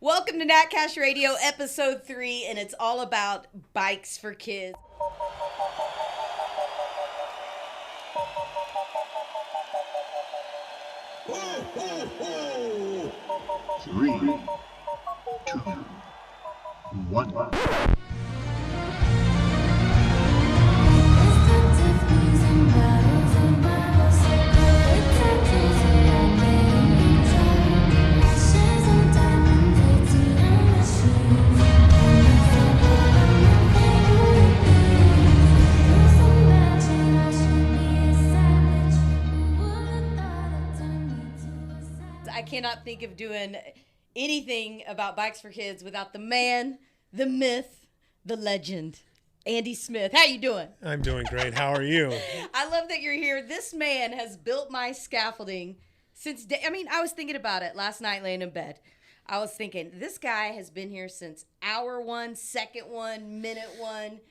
Welcome to Natcash Radio, episode 3, and it's all about bikes for kids. Three, two, one. I cannot think of doing anything about bikes for kids without the man, the myth, the legend, Andy Smith. How you doing? I'm doing great. How are you? I love that you're here. This man has built my scaffolding since I was thinking about it last night laying in bed. I was thinking, this guy has been here since hour one, second one, minute one.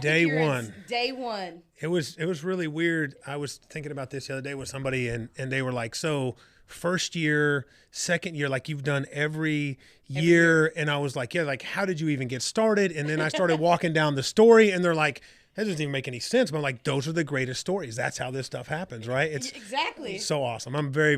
Day one. Day one. It was really weird. I was thinking about this the other day with somebody and they were like, so first year, second year, like you've done every year. And I was like, yeah, like how did you even get started? And then I started walking down the story and they're like, that doesn't even make any sense. But I'm like, those are the greatest stories. That's how this stuff happens, right? It's exactly so awesome. I'm very,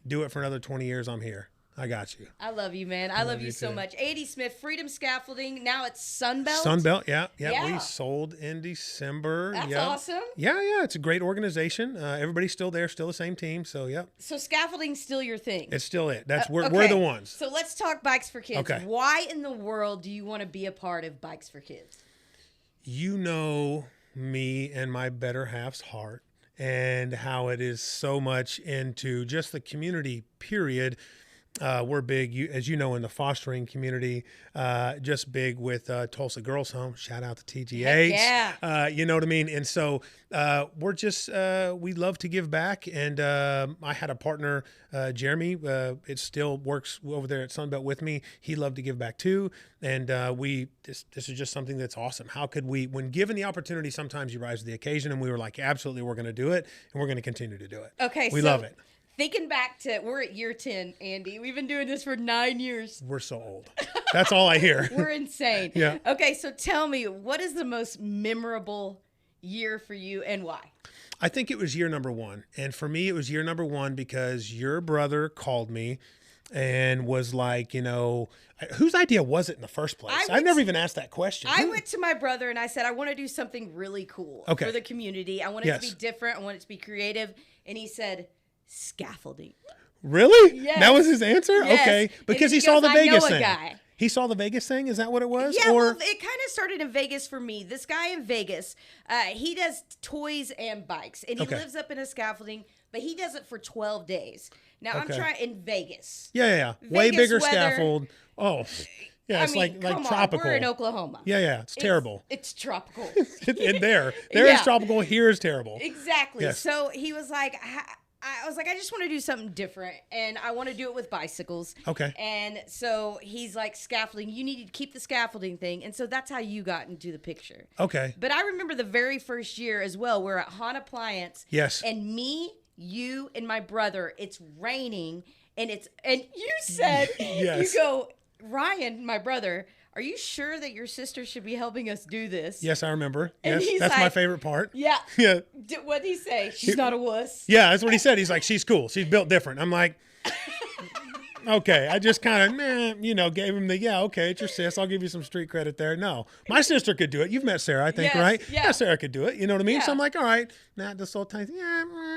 do it for another 20 years. I'm here. I got you. I love you, man. I love you so too. much. Andy Smith, Freedom Scaffolding. Now it's Sunbelt. Sunbelt, yeah. Yeah. We sold in December. That's yeah. awesome. Yeah. It's a great organization. Everybody's still there, still the same team. So, yeah. So scaffolding's still your thing. It's still it. We're Okay. the ones. So let's talk bikes for kids. Okay. Why in the world do you want to be a part of Bikes for Kids? You know me and my better half's heart and how it is so much into just the community, period. We're big, as you know, in the fostering community, just big with Tulsa Girls Home. Shout out to TGH. Yeah. You know what I mean? And so we're just, we love to give back. And I had a partner, Jeremy, it still works over there at Sunbelt with me. He loved to give back too. And this is just something that's awesome. How could we, when given the opportunity, sometimes you rise to the occasion. And we were like, absolutely, we're going to do it. And we're going to continue to do it. Okay. We love it. Thinking back to, we're at year 10, Andy. We've been doing this for 9 years. We're so old. That's all I hear. We're insane. Yeah. Okay, so tell me, what is the most memorable year for you and why? I think it was year number 1. And for me, it was year number 1 because your brother called me and was like, you know, whose idea was it in the first place? I've never even asked that question. I went to my brother and I said, I want to do something really cool for the community. I want it to be different. I want it to be creative. And he said, scaffolding. Really? Yes. That was his answer? Yes. Okay. Because he goes, saw the Vegas know a thing. guy. He saw the Vegas thing? Is that what it was? Yeah, well, it kind of started in Vegas for me. This guy in Vegas, he does toys and bikes. And he lives up in a scaffolding, but he does it for 12 days. Now, I'm trying in Vegas. Yeah. Way Vegas bigger weather. scaffold. Oh, yeah, it's like tropical. We're in Oklahoma. Yeah, it's terrible. It's tropical. And there is tropical, here is terrible. Exactly. Yes. So he was like, I was like, I just want to do something different, and I want to do it with bicycles. Okay. And so he's like, scaffolding, you need to keep the scaffolding thing. And so that's how you got into the picture. Okay. But I remember the very first year as well. We're at Han Appliance. Yes. And me, you, and my brother, it's raining, and you said, Yes. you go, Ryan, my brother, are you sure that your sister should be helping us do this? Yes, I remember. And Yes, he's that's my like, favorite part. Yeah. Yeah. What'd he say? She's not a wuss. Yeah, that's what he said. He's like, she's cool. She's built different. I'm like, okay. I just kind of, gave him the, okay, it's your sis. I'll give you some street credit there. No, my sister could do it. You've met Sarah, I think, Yes, right? yeah. Sarah could do it. You know what I mean? Yeah. So I'm like, all right, this whole time,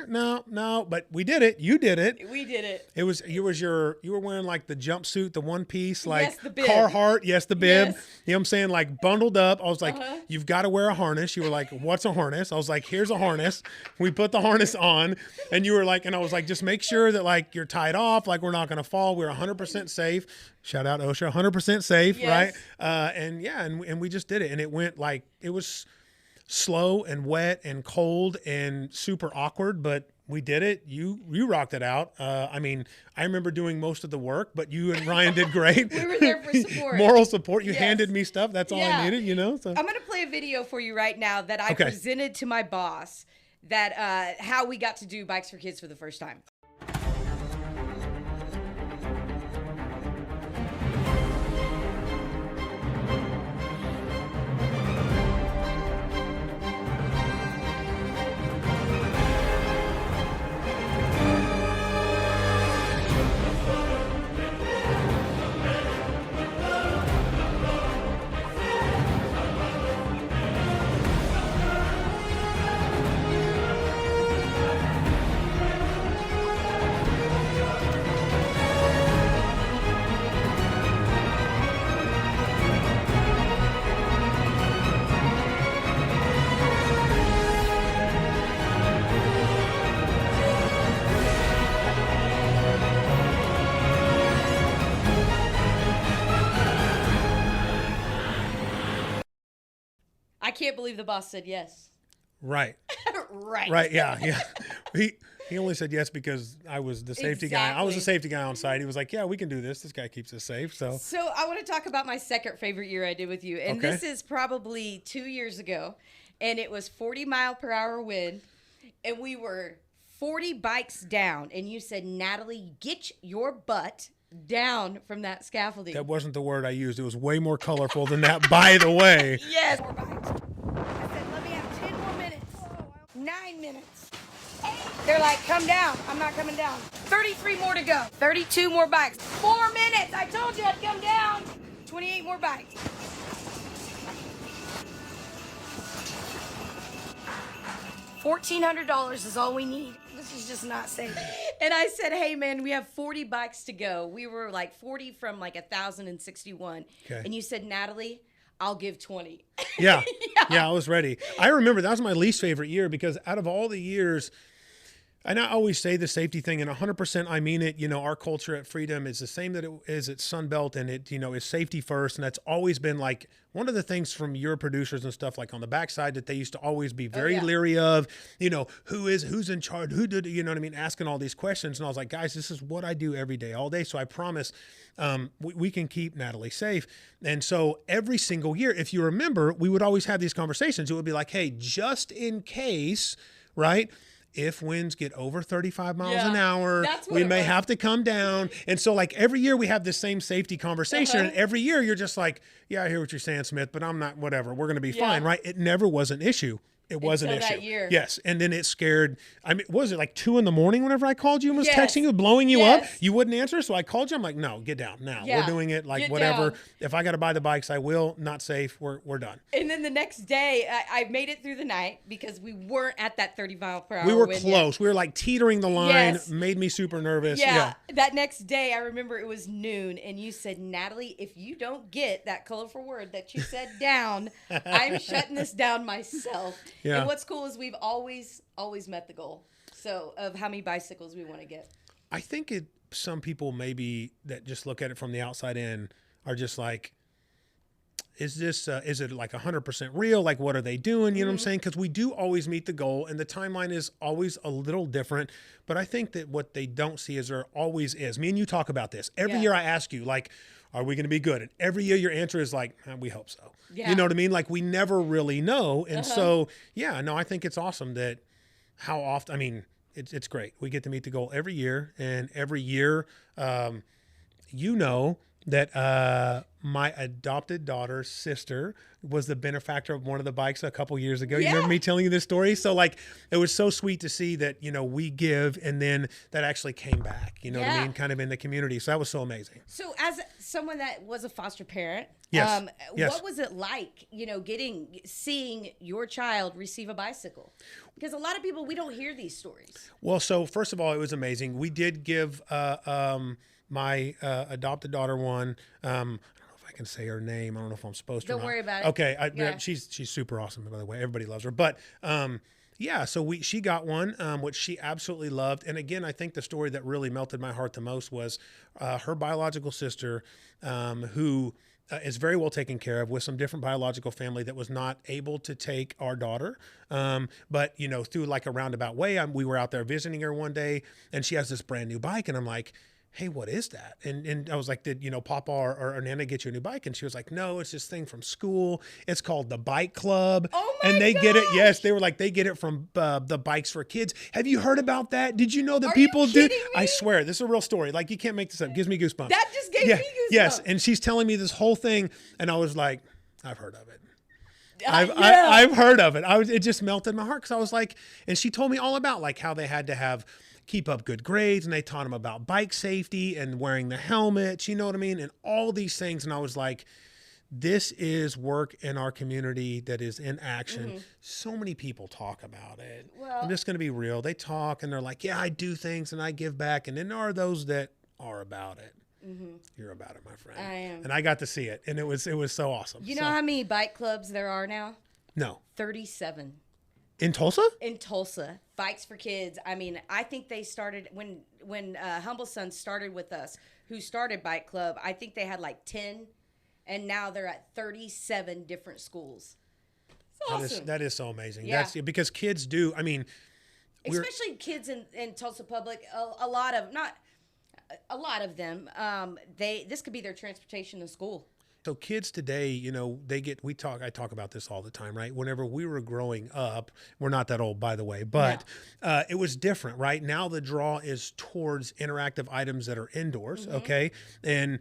no. But we did it. You did it. We did it. You were wearing like the jumpsuit, the one piece, like Yes, the bib. Carhartt. Yes, the bib. Yes. You know what I'm saying? Like bundled up. I was like, you've got to wear a harness. You were like, what's a harness? I was like, here's a harness. We put the harness on and you were like, and I was like, just make sure that like you're tied off. Like we're not going to fall. We're 100% safe. Shout out OSHA, 100% safe. Yes. Right. And we just did it. And it went like, it was slow and wet and cold and super awkward, but we did it. You rocked it out. I remember doing most of the work, but you and Ryan did great. We were there for support. Moral support. You Yes. handed me stuff. That's all I needed, So I'm going to play a video for you right now that I presented to my boss that how we got to do Bikes for Kids for the first time. can't believe the boss said yes. Right. Right. Right. Yeah. Yeah. He only said yes because I was the safety guy. I was the safety guy on site. He was like, yeah, we can do this. This guy keeps us safe. So I want to talk about my second favorite year I did with you. And Okay. this is probably 2 years ago. And it was 40-mile-per-hour wind. And we were 40 bikes down. And you said, Natalie, get your butt down from that scaffolding. that wasn't the word I used. It was way more colorful than that, by the way. Yes. More bikes. I said, let me have 10 more minutes. 9 minutes. They're like, come down. I'm not coming down. 33 more to go. 32 more bikes. 4 minutes. I told you I'd come down. 28 more bikes. $1,400 is all we need. This is just not safe. And I said, hey, man, we have 40 bikes to go. We were like 40 from like 1,061. Okay. And you said, Natalie, I'll give 20. Yeah. Yeah, I was ready. I remember that was my least favorite year because out of all the years, and I always say the safety thing, and 100% I mean it. You know, our culture at Freedom is the same that it is at Sunbelt, and it, you know, is safety first. And that's always been like one of the things from your producers and stuff, like on the backside, that they used to always be very leery of, you know, who's in charge, who did, you know what I mean, asking all these questions. And I was like, guys, this is what I do every day, all day. So I promise we can keep Natalie safe. And so every single year, if you remember, we would always have these conversations. It would be like, hey, just in case, right? If winds get over 35 miles an hour, that's what we it may was. have to come down. And so like every year we have this same safety conversation. And every year you're just like, yeah, I hear what you're saying, Smith, but I'm not, whatever. We're going to be fine, right? It never was an issue. It was an Until issue. that year. Yes. And then it scared, I mean, was it like 2 a.m. whenever I called you and was Yes. texting you, blowing you up? Yes. You wouldn't answer. So I called you. I'm like, no, get down now. Yeah. We're doing it like Get whatever. down. If I got to buy the bikes, I will. Not safe. We're done. And then the next day, I made it through the night because we weren't at that 30-mile-per-hour We were wind close. We were like teetering the line. Yes. Made me super nervous. Yeah, that next day, I remember it was noon, and you said, Natalie, if you don't get that colorful word that you said down, I'm shutting this down myself. Yeah. And what's cool is we've always met the goal. So of how many bicycles we want to get. I think some people maybe that just look at it from the outside in are just like, is it like 100% real? Like, what are they doing? You know what I'm saying? Because we do always meet the goal, and the timeline is always a little different. But I think that what they don't see is there always is. Me and you talk about this. Every year I ask you, like, are we going to be good? And every year your answer is like, we hope so. Yeah. You know what I mean? Like, we never really know. And so, yeah, no, I think it's awesome that how often, I mean, it's great. We get to meet the goal every year. And every year, you know that my adopted daughter's sister was the benefactor of one of the bikes a couple years ago. You remember me telling you this story? So like, it was so sweet to see that, you know, we give and then that actually came back, you know what I mean? Kind of in the community. So that was so amazing. So as someone that was a foster parent, Yes. Yes. what was it like, you know, seeing your child receive a bicycle? Because a lot of people, we don't hear these stories. Well, so first of all, it was amazing. We did give my adopted daughter one. I don't know if I can say her name. I don't know if I'm supposed to. Don't worry about it. Okay, Yeah. she's super awesome, by the way. Everybody loves her. But yeah, so she got one, which she absolutely loved. And again, I think the story that really melted my heart the most was her biological sister, who is very well taken care of with some different biological family that was not able to take our daughter. But, you know, through like a roundabout way, we were out there visiting her one day and she has this brand new bike. And I'm like, hey, what is that? And I was like, did, you know, Papa or Nana get you a new bike? And she was like, no, it's this thing from school. It's called the Bike Club. Oh my And they get it. gosh. Yes. They were like, they get it from the Bikes for Kids. Have you heard about that? Did you know that Are you people do? kidding I me? swear, this is a real story. Like, you can't make this up. Gives me goosebumps. That just gave me goosebumps. Yes. And she's telling me this whole thing. And I was like, I've heard of it. Yeah. I've heard of it. It just melted my heart because I was like, and she told me all about like how they had to keep up good grades, and they taught them about bike safety and wearing the helmets, you know what I mean? And all these things. And I was like, this is work in our community that is in action. So many people talk about it. Well- I'm just going to be real. They talk and they're like, yeah, I do things and I give back. And then there are those that are about it. You're about it, my friend. I am. And I got to see it. And it was so awesome. You know how many bike clubs there are now? No. 37. In Tulsa? In Tulsa, Bikes for Kids. I mean, I think they started when Humble Son started with us, who started Bike Club. I think they had like 10, and now they're at 37 different schools. awesome. That is so amazing. Yeah. That's because kids do. I mean, especially kids in Tulsa Public, a lot of not a lot of them. This could be their transportation to school. so kids today, I talk about this all the time, right? Whenever we were growing up, we're not that old, by the way, but it was different, right? Now the draw is towards interactive items that are indoors, okay? And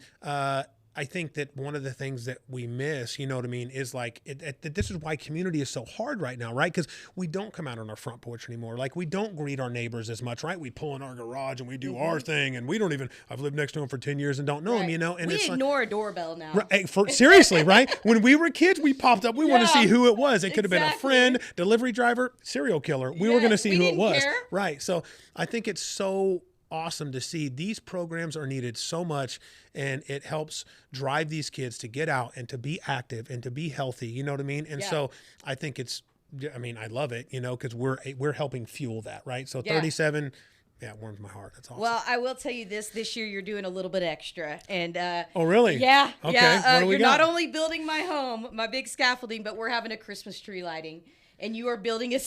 I think that one of the things that we miss, you know what I mean, is like, this is why community is so hard right now, right? Because we don't come out on our front porch anymore. Like, we don't greet our neighbors as much, right? We pull in our garage and we do our thing, and we don't even, I've lived next to them for 10 years and don't know them, And we it's ignore a doorbell now. Right, seriously, right? When we were kids, we popped up. We wanted to see who it was. It could have been a exactly. friend, delivery driver, serial killer. We were going to see we who it didn't was. care. Right. So I think it's so awesome to see these programs are needed so much, and it helps drive these kids to get out and to be active and to be healthy. You know what I mean? And so I think I love it, because we're helping fuel that, right? So 37. Yeah, it warms my heart. That's awesome. Well, I will tell you this year you're doing a little bit extra. And oh, really? Yeah. Okay. Yeah. What do we You're got? not only building my home, my big scaffolding, but we're having a Christmas tree lighting. And you are building a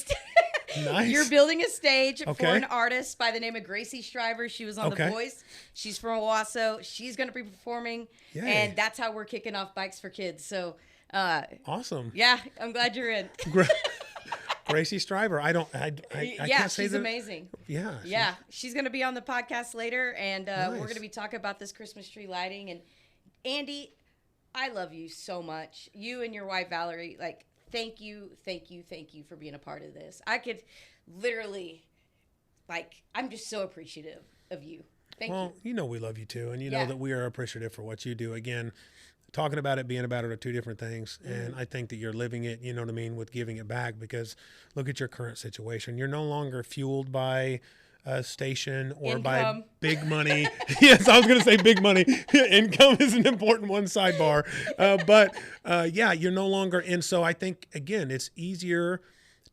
Nice. You're building a stage Okay. for an artist by the name of Gracie Shriver. She was on Okay. The Voice. She's from Owasso. She's going to be performing. Yay. And that's how we're kicking off Bikes for Kids. So, Awesome. yeah, I'm glad you're in. Gracie Shriver. I Yeah, can't say she's that. amazing. Yeah. Yeah, she's going to be on the podcast later, and we're Nice. going to be talking about this Christmas tree lighting. And Andy, I love you so much. You and your wife Valerie, like, thank you for being a part of this. I could literally, I'm just so appreciative of you. Thank you. Well, we love you too, and you Yeah. know that we are appreciative for what you do. Again, talking about it, being about it are two different things, and I think that you're living it, you know what I mean, with giving it back, because look at your current situation. You're no longer fueled by a station or by Income. big money. Yes, I was going to say big money. Income is an important one, sidebar. But yeah, you're no longer. And so I think, again, it's easier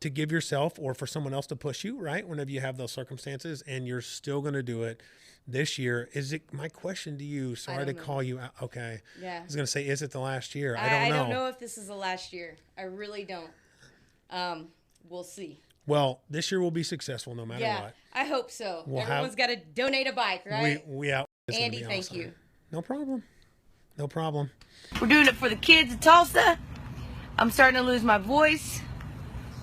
to give yourself or for someone else to push you, right? Whenever you have those circumstances, and you're still going to do it this year. My question to you, sorry to know. call you out. Okay. Yeah. I was going to say, is it the last year? I don't know if this is the last year. I really don't. We'll see. Well, this year will be successful no matter Yeah, what. I hope so. We'll Everyone's got to donate a bike, right? We out. It's gonna Andy, be thank awesome. you. No problem. No problem. We're doing it for the kids in Tulsa. I'm starting to lose my voice.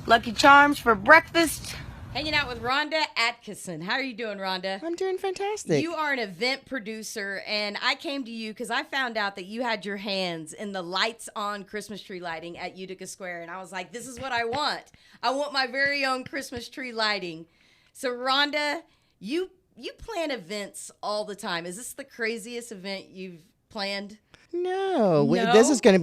Lucky Charms for breakfast. Hanging out with Rhonda Atkinson. How are you doing, Rhonda? I'm doing fantastic. You are an event producer, and I came to you because I found out that you had your hands in the lights on Christmas tree lighting at Utica Square, and I was like, this is what I want. I want my very own Christmas tree lighting. So, Rhonda, you plan events all the time. Is this the craziest event you've planned? No, No? this is going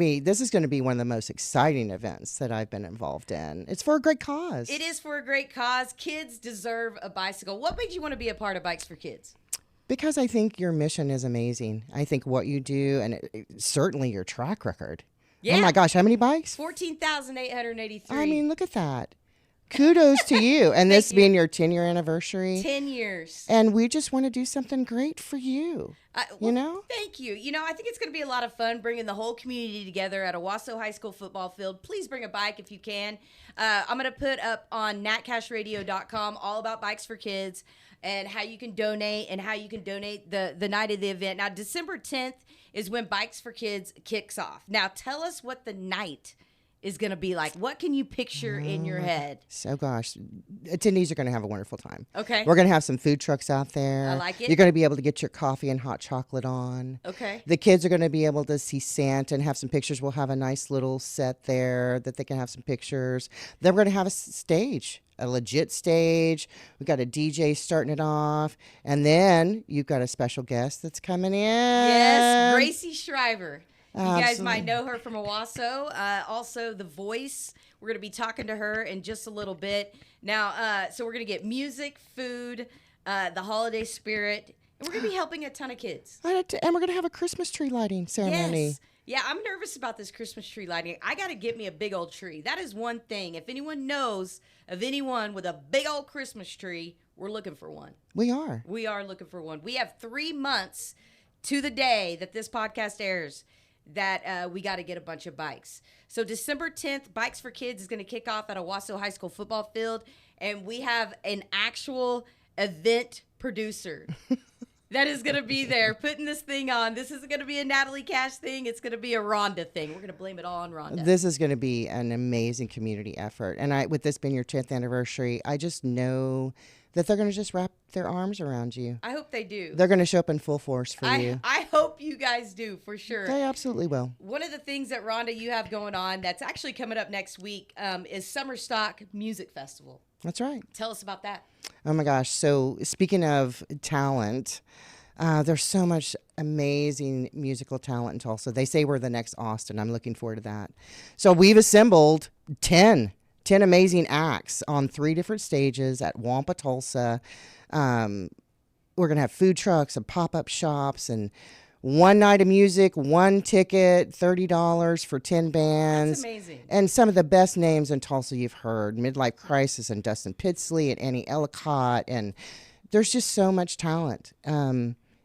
to be one of the most exciting events that I've been involved in. It's for a great cause. It is for a great cause. Kids deserve a bicycle. What made you want to be a part of Bikes for Kids? Because I think your mission is amazing. I think what you do, and certainly your track record. Yeah. Oh my gosh, how many bikes? 14,883. I mean, look at that. Kudos to you. And this you. being your 10-year anniversary. 10 years. And we just want to do something great for you. Well, know? Thank you. I think it's going to be a lot of fun bringing the whole community together at Owasso High School football field. Please bring a bike if you can. I'm going to put up on natcashradio.com all about Bikes for Kids and how you can donate the night of the event. Now, December 10th is when Bikes for Kids kicks off. Now, tell us what the night is going to be like. What can you picture in your head? So gosh, attendees are going to have a wonderful time. Okay. We're going to have some food trucks out there. I like it. You're going to be able to get your coffee and hot chocolate on. Okay. The kids are going to be able to see Santa and have some pictures. We'll have a nice little set there that they can have some pictures. Then we're going to have a stage, a legit stage. We've got a DJ starting it off. And then you've got a special guest that's coming in. Yes, Gracie Shriver. You guys Absolutely. might know her from Owasso. Also, The Voice. We're going to be talking to her in just a little bit. Now, so we're going to get music, food, the holiday spirit, and we're going to be helping a ton of kids. And we're going to have a Christmas tree lighting ceremony. Yes. Yeah, I'm nervous about this Christmas tree lighting. I got to get me a big old tree. That is one thing. If anyone knows of anyone with a big old Christmas tree, we're looking for one. We are. We are looking for one. We have 3 months to the day that this podcast airs. that we got to get a bunch of bikes. So December 10th, Bikes for Kids is going to kick off at Owasso High School football field, and we have an actual event producer that is going to be there putting this thing on. This isn't going to be a Natalie Cash thing. It's going to be a Rhonda thing. We're going to blame it all on Rhonda. This is going to be an amazing community effort. And with this being your 10th anniversary, I just know that they're going to just wrap their arms around you. I hope they do. They're going to show up in full force for you. I hope you guys do, for sure. They absolutely will. One of the things that, Rhonda, you have going on that's actually coming up next week is Summer Stock Music Festival. That's right. Tell us about that. Oh my gosh. So speaking of talent, there's so much amazing musical talent in Tulsa. They say we're the next Austin. I'm looking forward to that. So we've assembled 10 amazing acts on 3 different stages at Wampa, Tulsa. We're going to have food trucks and pop-up shops and one night of music, one ticket, $30 for 10 bands. That's amazing. And some of the best names in Tulsa you've heard, Midlife Crisis and Dustin Pitsley and Annie Ellicott. And there's just so much talent.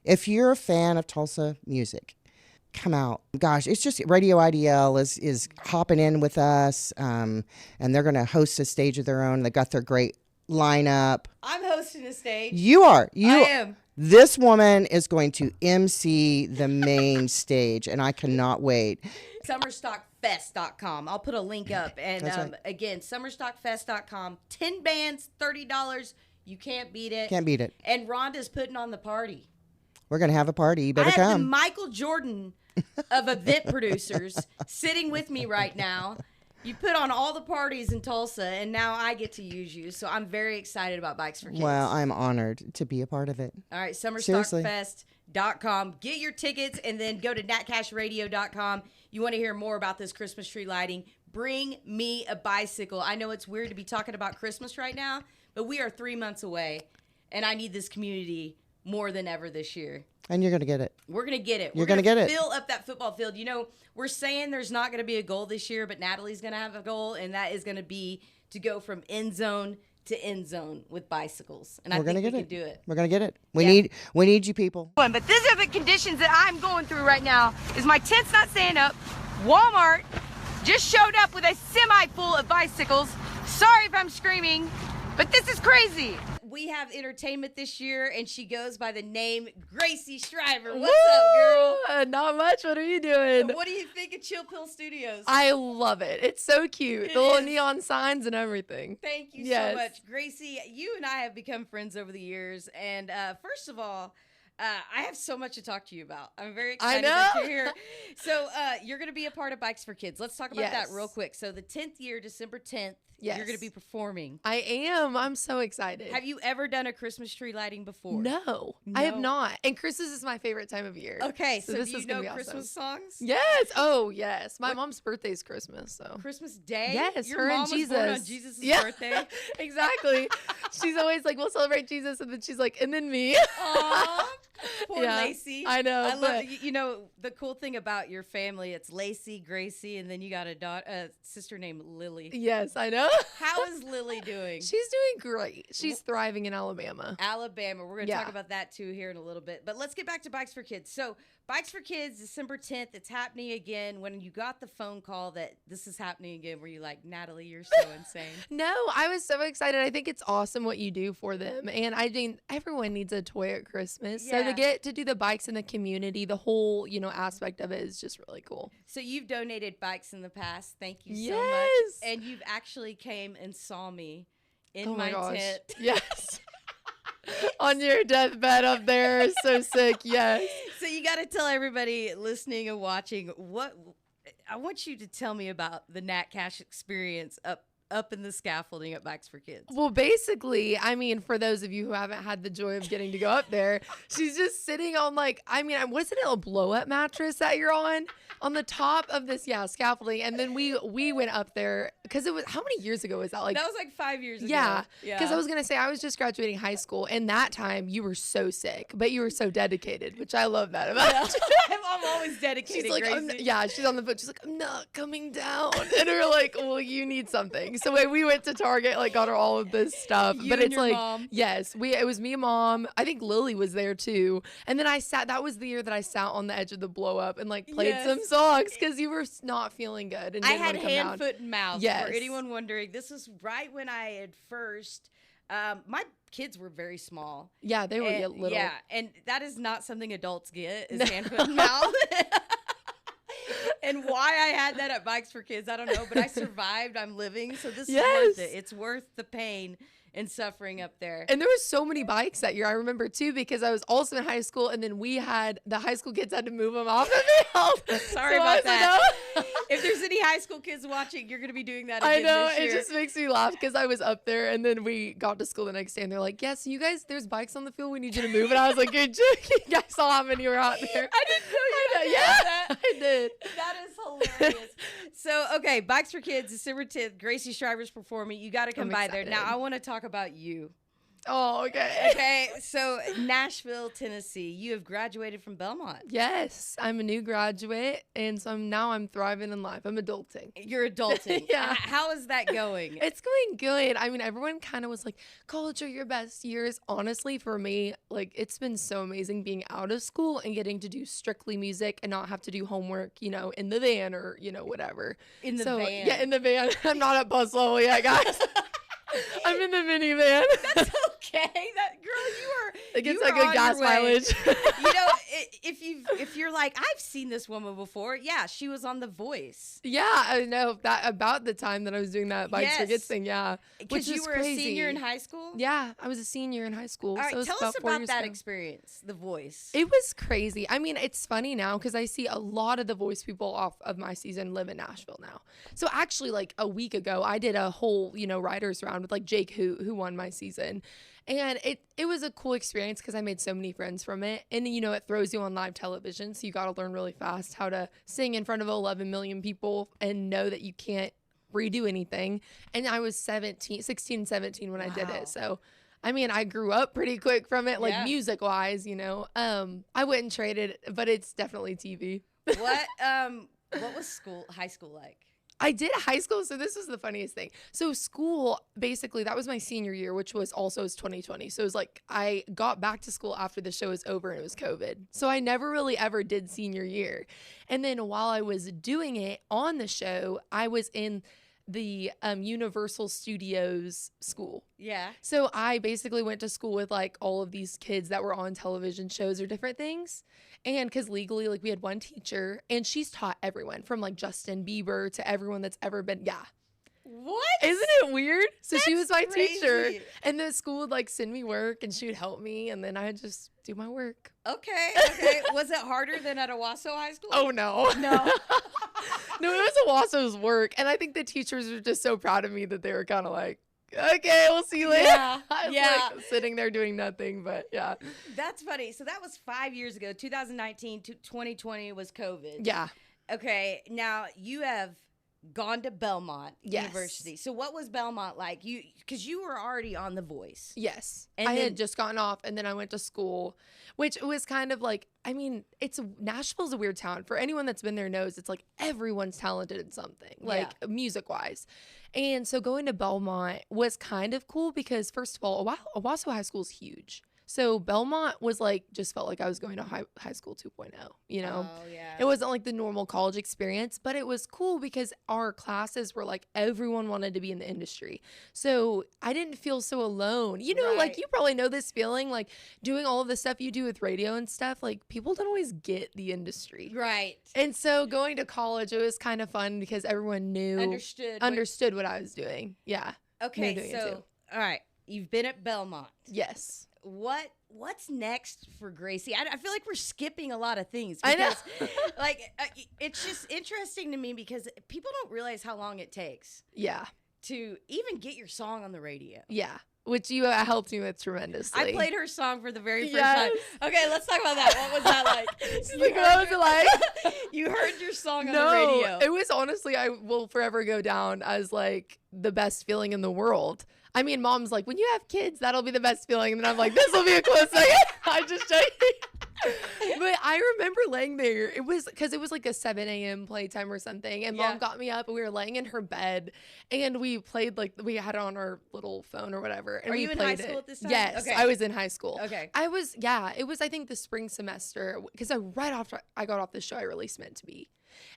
If you're a fan of Tulsa music, come out. Gosh, it's just Radio IDL is hopping in with us, and they're going to host a stage of their own. They got their great lineup. I'm hosting a stage. You are. I am. This woman is going to MC the main stage, and I cannot wait. Summerstockfest.com. I'll put a link up. And That's right. Again, summerstockfest.com. 10 bands, $30. You can't beat it. Can't beat it. And Rhonda's putting on the party. We're going to have a party. You better I have the come. Michael Jordan of event producers sitting with me right now. You put on all the parties in Tulsa, and now I get to use you. So I'm very excited about Bikes for Kids. Well, I'm honored to be a part of it. All right, Seriously. summerstockfest.com. Get your tickets and then go to natcashradio.com. You want to hear more about this Christmas tree lighting. Bring me a bicycle. I know it's weird to be talking about Christmas right now, but we are 3 months away, and I need this community more than ever this year. And you're going to get it. We're going to get it. You're going to get it. Fill up that football field. You know, we're saying there's not going to be a goal this year, but Natalie's going to have a goal, and that is going to be to go from end zone to end zone with bicycles. And I think we can do it. We're going to get it. We need you people. But these are the conditions that I'm going through right now. Is my tent's not staying up. Walmart just showed up with a semi full of bicycles. Sorry if I'm screaming, but this is crazy. We have entertainment this year, and she goes by the name Gracie Shriver. What's up, girl? Not much. What are you doing? What do you think of Chill Pill Studios? I love it. It's so cute. It The little is. neon signs and everything. Thank you Yes. so much. Gracie, you and I have become friends over the years. And first of all, I have so much to talk to you about. I'm very excited that you're here. So you're going to be a part of Bikes for Kids. Let's talk about that real quick. So the 10th year, December 10th, you're going to be performing. I am. I'm so excited. Have you ever done a Christmas tree lighting before? No, I have not. And Christmas is my favorite time of year. Okay, so this do you is gonna know be Christmas songs? Yes. Oh, yes. My mom's birthday is Christmas, so. Christmas Day? Yes, Your her mom and was Jesus. born on Jesus' Yeah. birthday? Exactly. She's always like, we'll celebrate Jesus, and then she's like, and then me. Aw, poor Yeah, Lacey. I know, I love but- it. You know, the cool thing about your family, it's Lacey, Gracie, and then you got a sister named Lily. Yes, I know. How is Lily doing? She's doing great. She's thriving in Alabama. Alabama. We're going to Yeah. talk about that too here in a little bit. But let's get back to Bikes for Kids. So, Bikes for Kids, December 10th, it's happening again. When you got the phone call that this is happening again, were you like, Natalie, you're so insane? No, I was so excited. I think it's awesome what you do for them. And I mean, everyone needs a toy at Christmas. So Yeah. to get to do the bikes in the community, the whole, aspect of it is just really cool. So you've donated bikes in the past. Thank you so Yes. much. And you've actually came and saw me in Oh my gosh. tent. Yes. On your deathbed up there. So sick. Yes. So you got to tell everybody listening and watching I want you to tell me about the Nat Cash experience up in the scaffolding at Bikes for Kids. Well, basically, I mean, for those of you who haven't had the joy of getting to go up there, she's just sitting on wasn't it a blow up mattress that you're on the top of this, scaffolding. And then we went up there because it was, how many years ago was that? That was like 5 years ago. Yeah, because I was going to say, I was just graduating high school, and that time you were so sick, but you were so dedicated, which I love that about you. I'm always dedicated. She's like, Gracie. she's on the boat. She's like, I'm not coming down. And we're like, well, you need something. So we went to Target, like got her all of this stuff. You but and it's your like, mom? yes, it was me and Mom. I think Lily was there too. And then that was the year that I sat on the edge of the blow up and like played some Yes. songs because you were not feeling good. And I didn't had wanna come hand, down. foot, and mouth. Yes. For anyone wondering, this is right when I had first. My kids were very small. Yeah, they were And- little. Yeah, and that is not something adults get, is hand, foot, and mouth. And why I had that at Bikes for Kids, I don't know, but I survived. I'm living, so this is worth it. Yes. It's worth the pain and suffering up there. And there was so many bikes that year. I remember too because I was also in high school, and then the high school kids had to move them off the field. Sorry So I about was like, that. "Oh." If there's any high school kids watching, you're going to be doing that I again know, this it year. just makes me laugh because I was up there, and then we got to school the next day, and they're like, "Yes, you guys, there's bikes on the field. We need you to move." And I was like, "You're joking! You guys saw how many were out there." I didn't know you had Yeah, that. I did. That is hilarious. So, okay, Bikes for Kids, December 10th, Gracie Shriver's performing. You got to come I'm by there. Now, excited. I want to talk about you. Oh, okay. Okay, so Nashville, Tennessee. You have graduated from Belmont. Yes, I'm a new graduate, and so now I'm thriving in life. I'm adulting. You're adulting. Yeah. How is that going? It's going good. I mean, everyone kind of was like, college are your best years. Honestly, for me, like, it's been so amazing being out of school and getting to do strictly music and not have to do homework, in the van or, whatever. In the So, van. Yeah, in the van. I'm not at bus level yet, guys. I'm in the minivan. That's okay. That girl, you are. It gets you that are good on gas your way. mileage. If you're like, I've seen this woman before. Yeah, she was on The Voice. Yeah, I know that about the time that I was doing that Bikes for Yes. Kids thing. Yeah, Because which you is were crazy. a senior in high school. Yeah, I was a senior in high school. All right, so it was tell us 4 about years that ago. experience, The Voice. It was crazy. I mean, it's funny now because I see a lot of the Voice people off of my season live in Nashville now. So actually, like a week ago, I did a whole, writers round with like Jake, who won my season. And it was a cool experience because I made so many friends from it. And, it throws you on live television. So you got to learn really fast how to sing in front of 11 million people and know that you can't redo anything. And I was 16 and 17 when I did Wow. it. So I mean, I grew up pretty quick from it, like Yeah. music wise, I wouldn't trade it, but it's definitely TV. What was high school like? I did high school, so this was the funniest thing. So school, basically, that was my senior year, which was also 2020. So it was like I got back to school after the show was over and it was COVID. So I never really ever did senior year. And then while I was doing it on the show, I was in the Universal Studios school. Yeah. So I basically went to school with like all of these kids that were on television shows or different things. And because legally, like we had one teacher and she's taught everyone from like Justin Bieber to everyone that's ever been. Yeah. What? Isn't it weird? So she was my That's teacher. crazy. And the school would like send me work and she would help me. And then I'd just do my work. Okay. Was it harder than at Owasso High School? Oh, no. No. No, it was Owasso's work. And I think the teachers were just so proud of me that they were kind of like, okay, we'll see you later. Yeah, I was yeah. like sitting there doing nothing, but yeah. That's funny. So that was 5 years ago. 2019 to 2020 was COVID. Yeah. Okay. Now you have gone to Belmont Yes. University. So what was Belmont like? Because you were already on The Voice. Yes. And I then- had just gotten off and then I went to school, which was kind of like, I mean, Nashville's a weird town. For anyone that's been there knows it's like everyone's talented in something, like music wise. And so going to Belmont was kind of cool because first of all, Owasso High School is huge. So Belmont was like, just felt like I was going to high school 2.0, Oh, yeah. It wasn't like the normal college experience, but it was cool because our classes were like everyone wanted to be in the industry. So I didn't feel so alone. Like Right. you probably know this feeling, like doing all of the stuff you do with radio and stuff, like people don't always get the industry. Right. And so going to college, it was kind of fun because everyone knew, understood what I was doing. Yeah. Okay. doing it So, too. all right. You've been at Belmont. Yes. What's next for Gracie? I feel like we're skipping a lot of things. I know. It's just interesting to me because people don't realize how long it takes Yeah. to even get your song on the radio. Yeah. Which you helped me with tremendously. I played her song for the very first Yes. time. Okay, let's talk about that. What was that like? Like, what was it like? You heard your song on No, the radio. it was honestly, I will forever go down as like the best feeling in the world. I mean, mom's like, when you have kids, that'll be the best feeling. And then I'm like, this will be a close second. I just joking. But I remember laying there. It was because it was like a 7 a.m. playtime or something. And Yeah. mom got me up and we were laying in her bed. And we played, like, we had it on our little phone or whatever. And Are we you in played high school it. at this time? Yes, Okay. I was in high school. Okay. It was, I think, the spring semester. Because right after I got off the show, I released Meant to Be.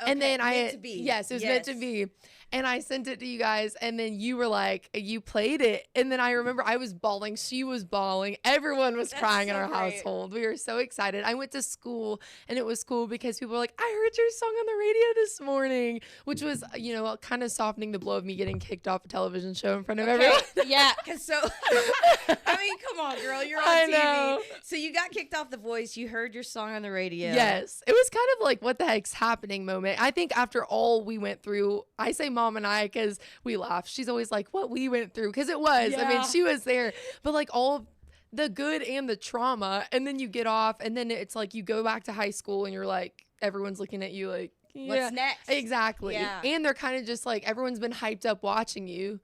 Okay, And then Meant to Be. yes, it was meant to Yes. be. And I sent it to you guys. And then you were like, you played it. And then I remember I was bawling. She was bawling. Everyone was That's crying in so our great. household. We were so excited. I went to school and it was cool because people were like, I heard your song on the radio this morning, which was, you know, kind of softening the blow of me getting kicked off a television show in front of everyone. Yeah, because so, I mean, come on, girl, you're on I TV. know. So you got kicked off The Voice. You heard your song on the radio. Yes. It was kind of like, what the heck's happening moment. I think after all we went through, I say mom and I because we laugh. She's always like, what we went through. Because it was. I mean, Yeah. she was there. But like all of the good and the trauma. And then you get off. And then it's like you go back to high school and you're like, everyone's looking at you like, yeah. What's next? Exactly. Yeah. And they're kind of just like, everyone's been hyped up watching you.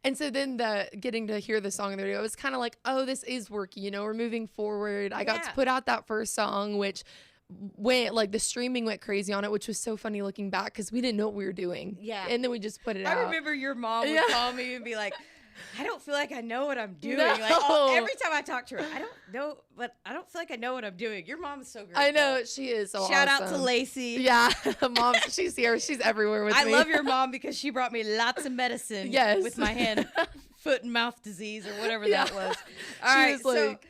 And so then the getting to hear the song on the radio, it was kind of like, oh, this is working. You know, we're moving forward. I got to Yeah. put out that first song, which went like the streaming went crazy on it, which was so funny looking back because we didn't know what we were doing. Yeah. And then we just put it I out. remember your mom would Yeah. call me and be like, I don't feel like I know what I'm doing. No. Like every time I talk to her, I don't know, but I don't feel like I know what I'm doing. Your mom is so great. I know though. she is so Shout out to awesome. Lacey. Yeah, mom, she's here. She's everywhere with I me. love your mom because she brought me lots of medicine Yes. with my hand, foot and mouth disease or whatever Yeah. that was. She All right, was so like,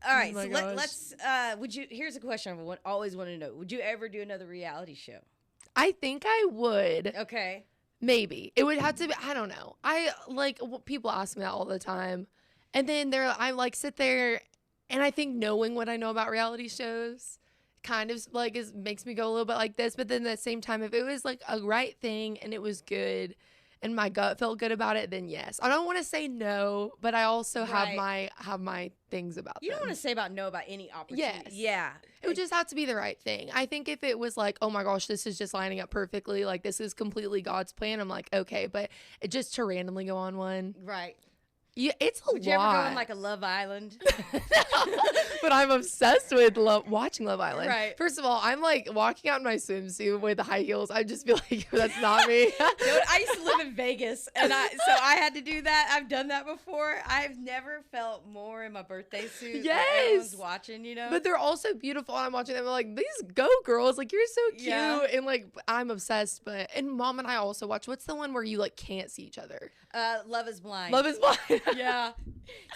all right, oh my so gosh. let's would you here's a question I always want to know. Would you ever do another reality show? I think I would. Okay. Maybe it would have to be. I don't know. I like people ask me that all the time, and then I like sit there, and I think knowing what I know about reality shows, kind of like makes me go a little bit like this. But then at the same time, if it was like a right thing and it was good, and my gut felt good about it, then yes. I don't want to say no, but I also Right. have my things about You don't them. want to say about no about any opportunity. Yes. Yeah. It would just have to be the right thing. I think if it was like, oh my gosh, this is just lining up perfectly, like this is completely God's plan, I'm like, okay. But it just to randomly go on one, Right. yeah, it's a Would you lot. ever go on like a Love Island? But I'm obsessed with watching Love Island. Right. First of all, I'm like walking out in my swimsuit with the high heels. I just feel like that's not me. Dude, I used to live in Vegas, and so I had to do that. I've done that before. I've never felt more in my birthday suit. Like everyone's Yes. watching, you know. But they're also beautiful, and I'm watching them. I'm like, these go girls, like you're so cute, Yeah. and like I'm obsessed. But and mom and I also watch. What's the one where you like can't see each other? Love is Blind. Love is Blind. Yeah.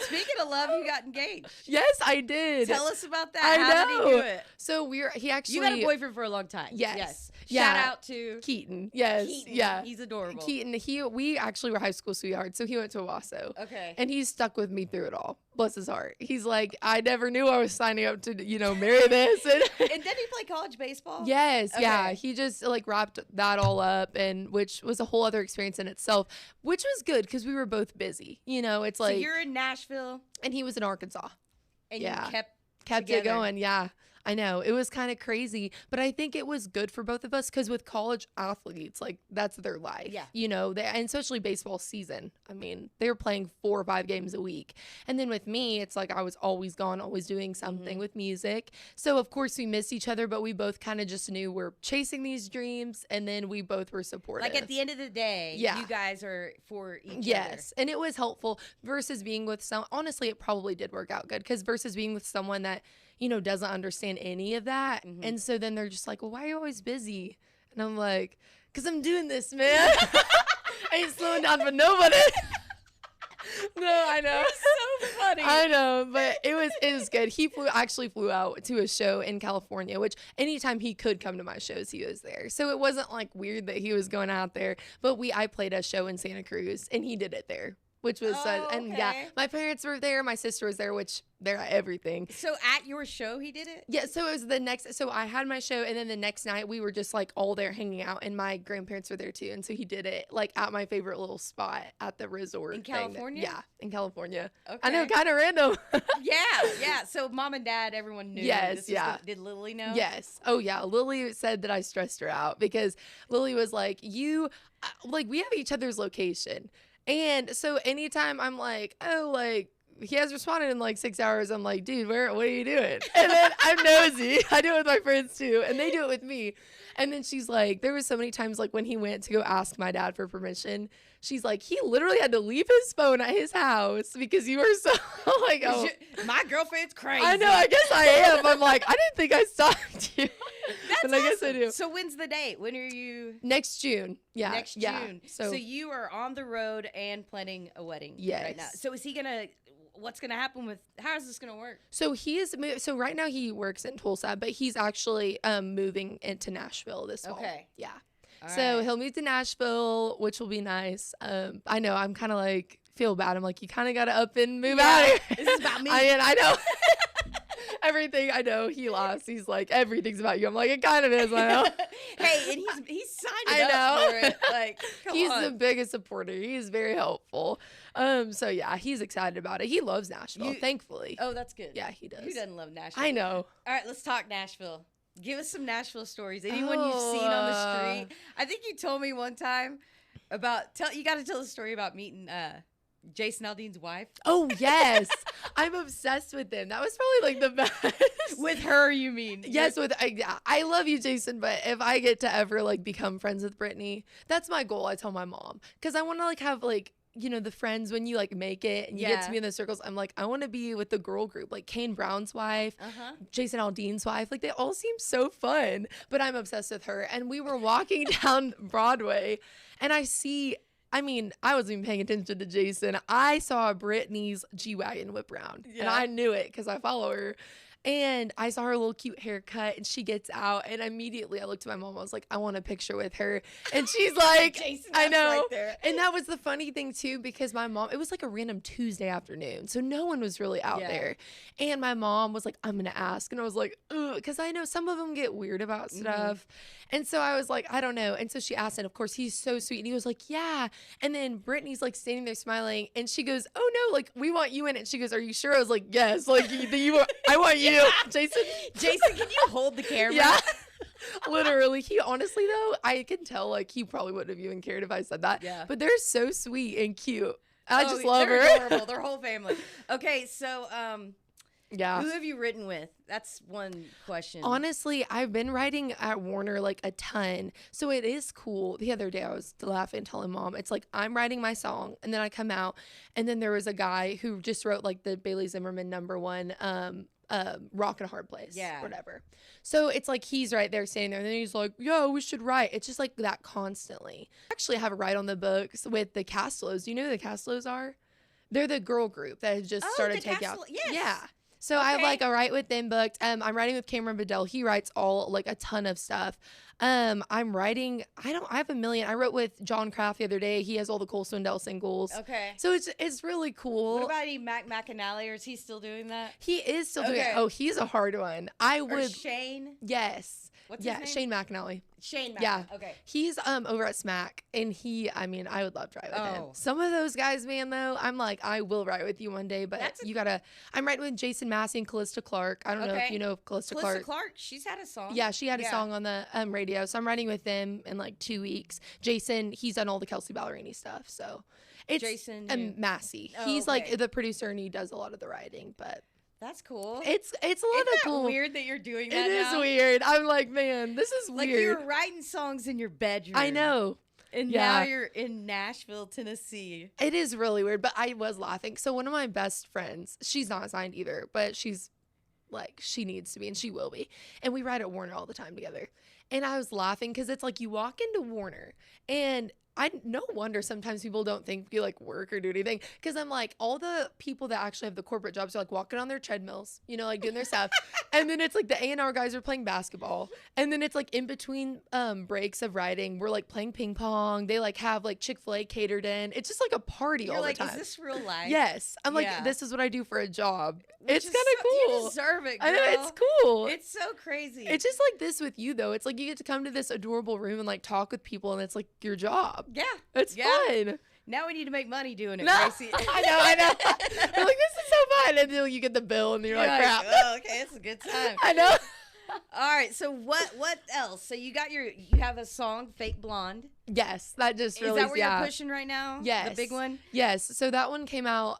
Speaking of love, you got engaged. Yes, I did. Tell us about that. I How did he know. do it? So he actually You had a boyfriend for a long time. Yes. Shout Yeah. out to Keaton. Yes. Keaton. Yeah. He's adorable. Keaton. We actually were high school sweethearts. So he went to Owasso. Okay. And he's stuck with me through it all. Bless his heart. He's like, I never knew I was signing up to, marry this. And And didn't he play college baseball? yes, yeah. Okay. He just like wrapped that all up, and which was a whole other experience in itself, which was good because we were both busy. It's So like, you're in Nashville, and he was in Arkansas. and Yeah. you kept Kept it together. going. Yeah. I know. It was kind of crazy, but I think it was good for both of us because with college athletes, like that's their life. Yeah. And especially baseball season. I mean, they were playing 4 or 5 games a week. And then with me, it's like I was always gone, always doing something with music. So of course we missed each other, but we both kind of just knew we're chasing these dreams, and then we both were supportive. Like at the end of the day, Yeah. you guys are for each other. Yes, and it was helpful versus being with honestly, it probably did work out good because versus being with someone that, doesn't understand any of that. Mhm. And so then they're just like, well, why are you always busy? And I'm like, because I'm doing this, man. I ain't slowing down for nobody. No, I know. So funny. I know, but it was good. He actually flew out to a show in California, which anytime he could come to my shows, he was there. So it wasn't like weird that he was going out there. But I played a show in Santa Cruz, and he did it there, which was Oh, and yeah, okay. my parents were there, my sister was there, which they're at everything. So at your show, he did it? Yeah, so it was the next. So I had my show, and then the next night we were just like all there hanging out, and my grandparents were there too. And so he did it like at my favorite little spot at the resort In thing that- California? yeah, in California. Okay. I know, kind of random. Yeah. So mom and dad, everyone knew. Yes, this was yeah. Did Lily know? Yes. Oh yeah. Lily said that I stressed her out because Lily was like, we have each other's location. And so anytime I'm like, oh, like, he has responded in like 6 hours, I'm like, dude, what are you doing? And then I'm nosy. I do it with my friends too, and they do it with me. And then she's like, there was so many times like when he went to go ask my dad for permission, she's like, he literally had to leave his phone at his house because you were so like, oh, My girlfriend's crazy. I know, I guess I am. I'm like, I didn't think I stalked you. That's but I guess I awesome. do. So when's the date? When are you? Next June. Yeah. Next yeah. June. So you are on the road and planning a wedding right now. Yes. So is he gonna? What's gonna happen with? How is this gonna work? So he is so right now he works in Tulsa, but he's actually moving into Nashville this fall. Okay. Yeah. All So right. he'll move to Nashville, which will be nice. I know I'm kind of like feel bad. I'm like, you kind of got to up and move out here. This is about me. I know. Everything I know, he laughs. He's like, everything's about you. I'm like, it kind of is. I know. Hey, and he's signed I it up know. for it. Like, come He's on. the biggest supporter. He's very helpful. So yeah, he's excited about it. He loves Nashville, thankfully. Oh, that's good. Yeah, he does. Who doesn't love Nashville? I know. All right, let's talk Nashville. Give us some Nashville stories. Anyone you've seen on the street? I think you told me one time about you got to tell the story about meeting Jason Aldean's wife. Oh yes, I'm obsessed with them. That was probably like the best. With her, you mean? Yes, I love you, Jason, but if I get to ever like become friends with Brittany, that's my goal. I tell my mom because I want to like have like, you know, the friends when you like make it and you get to be in the circles. I'm like, I want to be with the girl group, like Kane Brown's wife, Jason Aldean's wife. Like they all seem so fun, but I'm obsessed with her. And we were walking down Broadway and I wasn't even paying attention to Jason. I saw Brittany's G-Wagon whip around and I knew it because I follow her. And I saw her little cute haircut and she gets out and immediately I looked at my mom. I was like, I want a picture with her. And she's like, Jason, I that's know. right there. And that was the funny thing too, because my mom, it was like a random Tuesday afternoon. So no one was really out there. And my mom was like, I'm going to ask. And I was like, ugh, because I know some of them get weird about stuff. And so I was like, I don't know. And so she asked, and of course he's so sweet. And he was like, yeah. And then Brittany's like standing there smiling and she goes, oh no, like we want you in it. And she goes, are you sure? I was like, yes, like I want you. Jason, Jason, can you hold the camera? yeah. Literally, he honestly though, I can tell like he probably wouldn't have even cared if I said that. Yeah. But they're so sweet and cute. I just love they're her. adorable, their whole family. Okay, so Yeah. who have you written with? That's one question. Honestly, I've been writing at Warner like a ton. So it is cool. The other day I was laughing, telling mom, it's like I'm writing my song and then I come out and then there was a guy who just wrote like the Bailey Zimmerman #1 Rock in a Hard Place. Yeah. Whatever. So it's like he's right there standing there and then he's like, yo, we should write. It's just like that constantly. Actually, I have a write on the books with the Castlos. Do you know who the Castlos are? They're the girl group that has just started the taking out. Castlo- yes. Yeah. So I have Okay. like a write with them booked. I'm writing with Cameron Bedell. He writes all like a ton of stuff. I'm writing. I have a million. I wrote with John Kraft the other day. He has all the Cole Swindell singles. Okay. So it's really cool. What about any Mac McAnally, or is he still doing that? He is still doing Okay. it. Oh, he's a hard one. I Or would. Shane? Yes. What's his name? Shane McAnally. Shane Mac. Yeah. Okay. He's over at Smack and I would love to write with him. Oh. Some of those guys, man, though, I'm like, I will write with you one day, but That's I'm writing with Jason Massey and Callista Clark. I don't know if Okay. you know Callista Clark. Clark. She's had a song. Yeah, she had a song on the radio. So I'm writing with them in like 2 weeks. Jason, he's done all the Kelsey Ballerini stuff. So it's Jason Massey. Oh, He's okay. like the producer and he does a lot of the writing, but That's cool. it's a lot Isn't of that cool. weird that you're doing It that is now? weird. I'm like, man, this is Like weird. you're writing songs in your bedroom. I know. And Yeah. now you're in Nashville, Tennessee. It is really weird, but I was laughing. So one of my best friends, she's not signed either, but she's like, she needs to be and she will be. And we ride at Warner all the time together. And I was laughing because it's like you walk into Warner and no wonder sometimes people don't think you like work or do anything because I'm like all the people that actually have the corporate jobs are like walking on their treadmills, you know, like doing their stuff. And then it's like the A&R guys are playing basketball. And then it's like in between breaks of writing, we're like playing ping pong. They like have like Chick-fil-A catered in. It's just like a party You're all like, the time. is this real life? Yes. I'm like, Yeah. this is what I do for a job. Which It's is kind of so- cool. You deserve it, girl. I know, it's cool. It's so crazy. It's just like this with you, though. It's like you get to come to this adorable room and like talk with people, and it's like your job. yeah. It's Yeah. fun. Now we need to make money doing it, No, Gracie. I know. We're like, this is so fun until you get the bill and you're like, crap. Oh, okay, it's a good time. I know. All right, so what else? So you have a song, Fake Blonde. Yes, that just Is released. that where yeah. you're pushing right now? Yes. The big one? Yes. So that one came out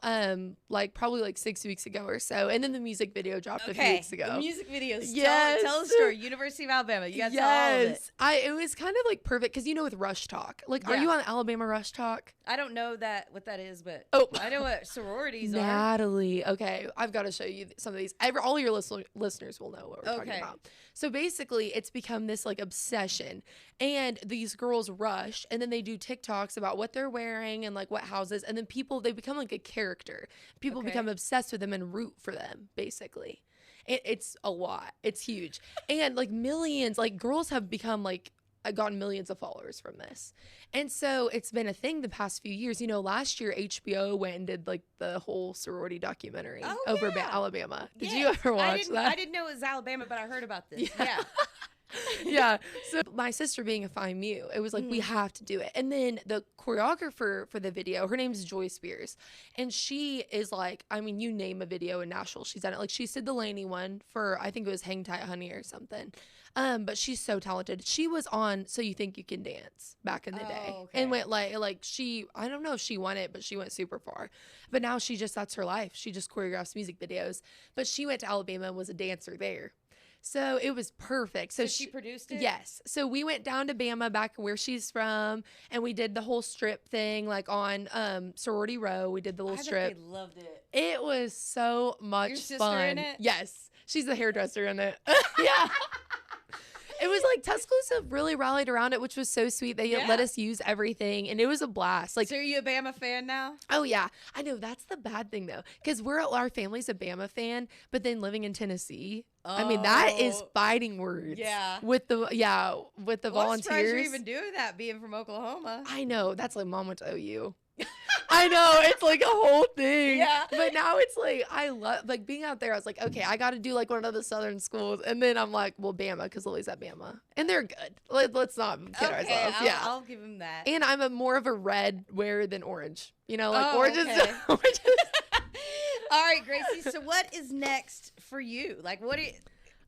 like probably like 6 weeks ago or so. And then the music video dropped a few weeks ago. The music videos. Yes. Tell the story. University of Alabama. You got to tell all of it. It was kind of like perfect because with Rush Talk. Like, are Yeah. you on Alabama Rush Talk? I don't know what that is, but Oh. I know what sororities are. Natalie. Okay, I've got to show you some of these. All your listeners will know what we're talking Okay. about. So basically, it's become this like obsession, and these girls rush, and then they do TikToks about what they're wearing and like what houses, and then they become like a character. People Okay. become obsessed with them and root for them, basically. It's a lot. It's huge, and like millions, like girls have become like. I've gotten millions of followers from this. And so it's been a thing the past few years. Last year HBO went and did like the whole sorority documentary over yeah. Alabama. Did you Yes. ever watch that? I didn't know it was Alabama, but I heard about this. Yeah. Yeah. So my sister being a Phi Mu, it was like, we have to do it. And then the choreographer for the video, her name's Joy Spears. And she is like, you name a video in Nashville, she's done it. Like she did the Lainey one for, I think it was Hang Tight Honey or something. But she's so talented. She was on So You Think You Can Dance back in the day. okay. And went like she, I don't know if she won it, but she went super far. But now that's her life. She just choreographs music videos. But she went to Alabama and was a dancer there. So it was perfect. So she produced it? Yes. So we went down to Bama, back where she's from, and we did the whole strip thing, like on Sorority Row. We did the little I strip. bet they loved it. It was so much Your sister fun. in it? Yes. She's the hairdresser in it. Yeah. It was like Tuscaloosa really rallied around it, which was so sweet. They Yeah. let us use everything, and it was a blast. Like, So are you a Bama fan now? oh yeah, I know that's the bad thing though, because our family's a Bama fan, but then living in Tennessee, that is Oh. fighting words. Yeah. with the Well, I'm surprised volunteers. you're even doing that, being from Oklahoma. I know that's like mom went to OU. I know it's like a whole thing. Yeah. But now it's like I love like being out there. I was like, okay, I got to do like one of the southern schools, and then I'm like, well, Bama, because Lily's at Bama, and they're good. Let's not kid ourselves. I'll, Yeah. I'll give him that. And I'm more of a red wearer than orange. Oh, orange is okay. orange is All right, Gracie. So what is next for you? Like, what do you?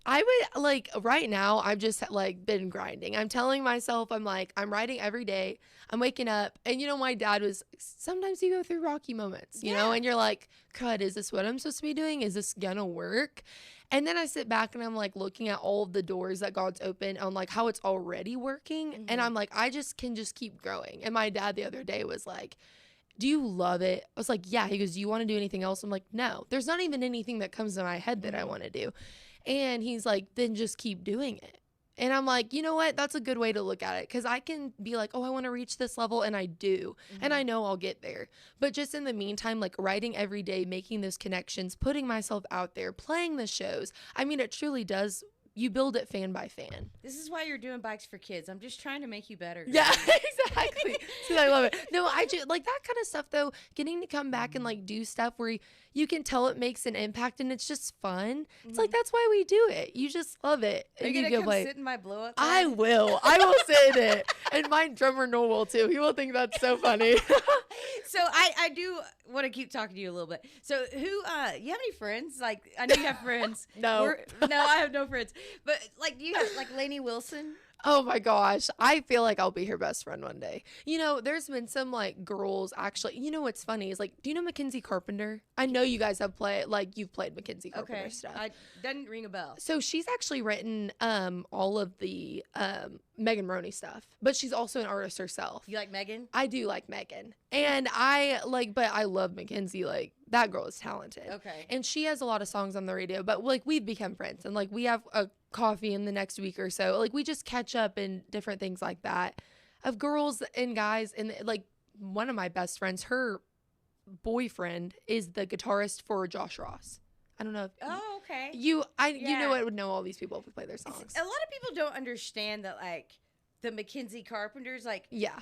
I would like right now I've just like been grinding. I'm telling myself I'm writing every day. I'm waking up and my dad was sometimes you go through rocky moments, you know, and you're like, crud, is this what I'm supposed to be doing? Is this gonna work? And then I sit back and I'm like looking at all of the doors that God's opened on like how it's already working. And I'm like, I just can just keep growing. And my dad the other day was like, do you love it? I was like, yeah. He goes, do you want to do anything else? I'm like, no, there's not even anything that comes to my head that I want to do. And he's like, then just keep doing it. And I'm like, you know what? That's a good way to look at it. Because I can be like, oh, I want to reach this level. And I do. And I know I'll get there. But just in the meantime, like writing every day, making those connections, putting myself out there, playing the shows. I mean, it truly does. You build it fan by fan. This is why you're doing Bikes for Kids. I'm just trying to make you better. Yeah, Gracie. exactly. See, I love it. No, I just like that kind of stuff though. Getting to come back and like do stuff where you can tell it makes an impact and it's just fun. It's like that's why we do it. You just love it. Are And you you gonna go come play. sit in my blow up? I will. I will sit in it. And my drummer Noel will too. He will think that's so funny. So I do want to keep talking to you a little bit. So you have any friends? Like I know you have friends. No. No, I have no friends. But like do you have like Lainey Wilson? Oh my gosh. I feel like I'll be her best friend one day. There's been some like girls actually. What's funny is like, do you know Mackenzie Carpenter? I know you guys have you've played Mackenzie Carpenter Okay. stuff. I doesn't ring a bell. So she's actually written all of the Megan Maroney stuff, but she's also an artist herself. You like Megan? I do like Megan, and but I love Mackenzie. Like that girl is talented. Okay. And she has a lot of songs on the radio, but like we've become friends, and like we have a coffee in the next week or so. Like we just catch up and different things like that, of girls and guys, and like one of my best friends, her boyfriend is the guitarist for Josh Ross. I don't know. Oh, okay. You Yeah. know I would know all these people if we play their songs. A lot of people don't understand that like the Mackenzie Carpenters, like Yeah.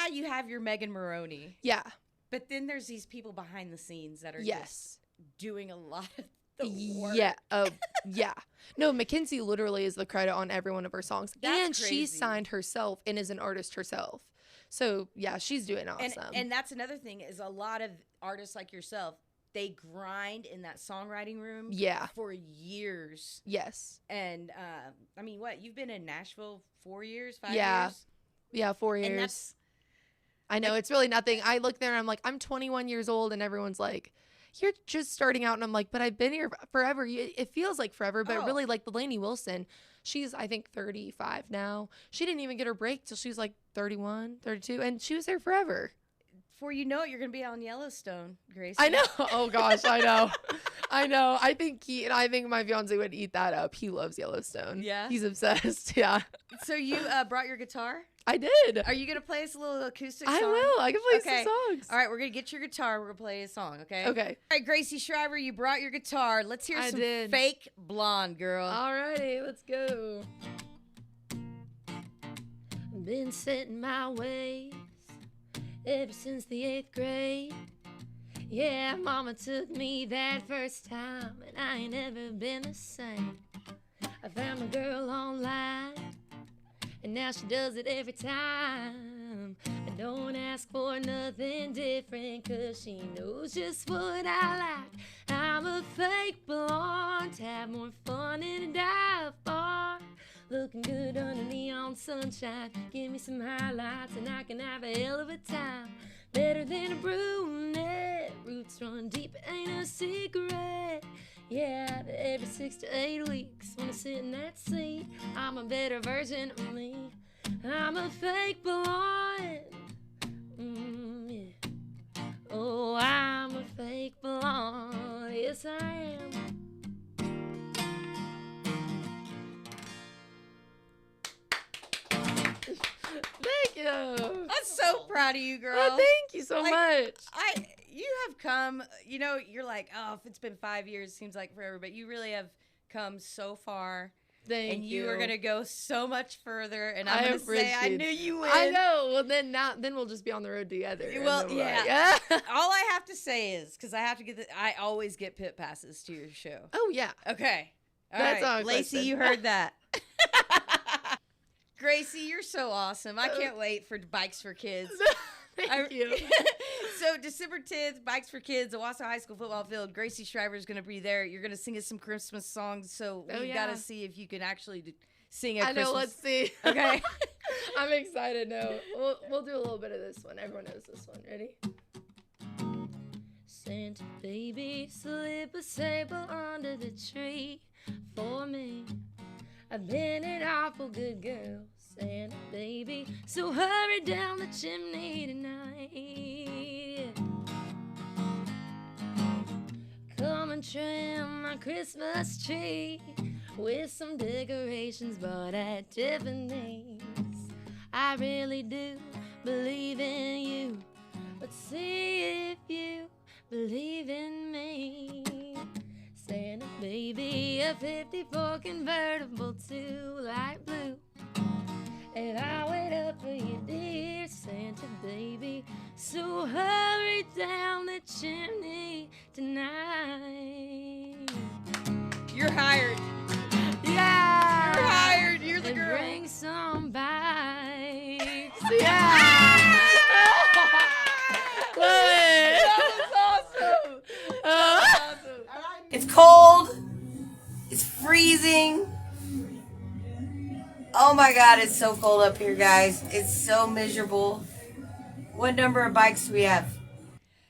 you have your Megan Maroney, Yeah. but then there's these people behind the scenes that are just Yes. doing a lot of the work. Yeah. Yeah. No, Mackenzie literally is the credit on every one of her songs. That's and she crazy. signed herself and is an artist herself. So yeah, she's doing awesome. And that's another thing is a lot of artists like yourself, they grind in that songwriting room Yeah. for years. Yes. And I mean, what, you've been in Nashville 4 years, 5 Yeah. years? Yeah, 4 And years. that's I know it's really nothing. I look there and I'm like, I'm 21 years old, and everyone's like, you're just starting out, and I'm like, but I've been here forever. It feels like forever, but Oh. really, like the Lainey Wilson, she's I think 35 now. She didn't even get her break till she was like 31, 32, and she was there forever. before you know it, you're gonna be on Yellowstone, Gracie. I know. Oh gosh, I know. I know. I think I think my fiance would eat that up. He loves Yellowstone. Yeah? He's obsessed. Yeah. So you brought your guitar? I did. Are you gonna play us a little acoustic I song? will. I can play Okay. some songs. All right, we're gonna get your guitar. We're gonna play a song, okay? Okay. All right, Gracie Shriver, you brought your guitar. Let's hear I some did. fake blonde, girl. Alrighty, let's go. Been setting my ways ever since the 8th grade. Yeah, mama took me that first time, and I ain't ever been the same. I found a girl online, and now she does it every time. I don't ask for nothing different, 'cause she knows just what I like. I'm a fake blonde, have more fun than a dive bar. Looking good under neon sunshine. Give me some highlights and I can have a hell of a time. Better than a brunette. Roots run deep, ain't a secret. Yeah, every 6 to 8 weeks when I sit in that seat, I'm a better version of me. I'm a fake blonde. Yeah. Oh, I'm a fake blonde. Yes, I am. Thank you. I'm so proud of you, girl. Oh, thank you so Like, much. You have come, you know, you're like, oh, if it's been 5 years, it seems like forever, but you really have come so far. Thank And you. you are going to go so much further. And I I'm going to say, I appreciate knew you would. I know. Well, then we'll just be on the road together. and Well, then we're yeah. like, All I have to say is, because I have to get I always get pit passes to your show. Oh, yeah. Okay. All That's right. all I Lacey, said. you heard that. Gracie, you're so awesome. I can't wait for Bikes for Kids. Thank you. So December 10th, Bikes for Kids, Owasso High School football field. Gracie Shriver is going to be there. You're going to sing us some Christmas songs. So Oh, we yeah. got to see if you can actually sing a I know. Christmas. Let's see. Okay. I'm excited. No, we'll do a little bit of this one. Everyone knows this one. Ready? Santa baby, slip a sable under the tree for me. I've been an awful good girl, Santa baby, so hurry down the chimney tonight. Come and trim my Christmas tree with some decorations bought at Tiffany's. I really do believe in you, but see if you believe in me. Santa baby, a 54 convertible to light blue. And I'll wait up for you, dear Santa baby. So hurry down the chimney tonight. You're hired. Yeah! You're hired. You're the And girl. bring some bikes. Yeah! Love it! That was awesome. Uh, It's cold. It's freezing. Oh my God, it's so cold up here, guys. It's so miserable. What number of bikes do we have?